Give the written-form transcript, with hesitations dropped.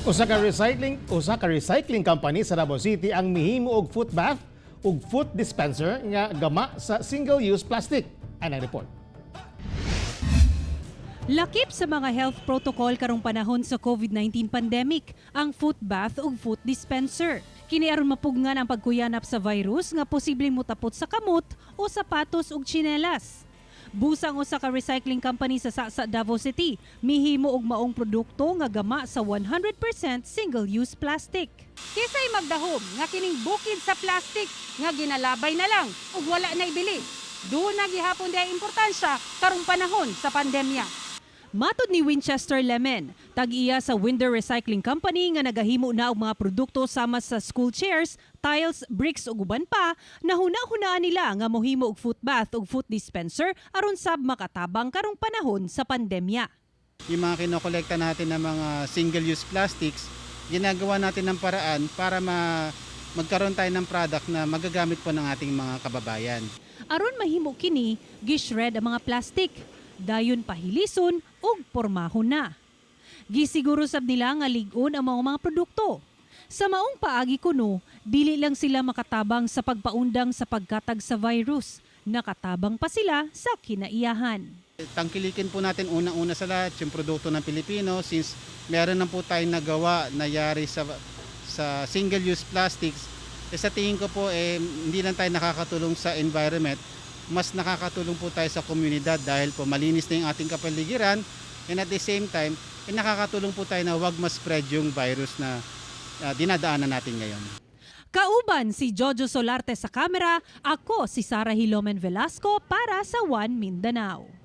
Usa ka recycling company sa Davao City ang mihimo og foot bath ug foot dispenser nga gama sa single-use plastic. Anang report. Lakip sa mga health protocol karong panahon sa COVID-19 pandemic, ang foot bath ug foot dispenser. Kini aron mapugngan ang pagkuyanap sa virus nga posibleng mutapot sa kamot o sapatos ug tsinelas. Busang usa ka recycling company sa Davao City, mihimo og maong produkto nga gama sa 100% single-use plastic. Kisay magdahom nga kining bukid sa plastic nga ginalabay na lang ug wala na ibili. Doon na gihapon diay importansya karong panahon sa pandemya. Matod ni Winchester Lemon, tag-iya sa Winder Recycling Company nga nagahimo na og mga produkto sama sa school chairs, tiles, bricks ug uban pa, nahuna-hunaan nila nga mohimo og foot bath ug foot dispenser aron sab makatabang karong panahon sa pandemya. Yung mga kinokolekta natin ng mga single-use plastics, ginagawa natin ng paraan para magkaroon tayo ng product na magagamit po ng ating mga kababayan. Aron mahimo kini, gishred ang mga plastic, dayon pahilison ug pormahon na. Gisiguro sab nila nga lig-on ang mga produkto. Sa maong paagi kuno, dili lang sila makatabang sa pagpaundang sa pagkatag sa virus, nakatabang pa sila sa kinaiyahan. Tangkilikin po natin unang-una sa lahat yung produkto ng Pilipino since meron na po tayong nagawa na yari sa single-use plastics. Sa tingin ko po hindi lang tayo nakakatulong sa environment, mas nakakatulong po tayo sa komunidad dahil po malinis na yung ating kapaligiran and at the same time, nakakatulong po tayo na wag ma-spread yung virus na dinadaanan natin ngayon. Kauban si Jojo Solarte sa kamera, ako si Sara Hilomen Velasco para sa One Mindanao.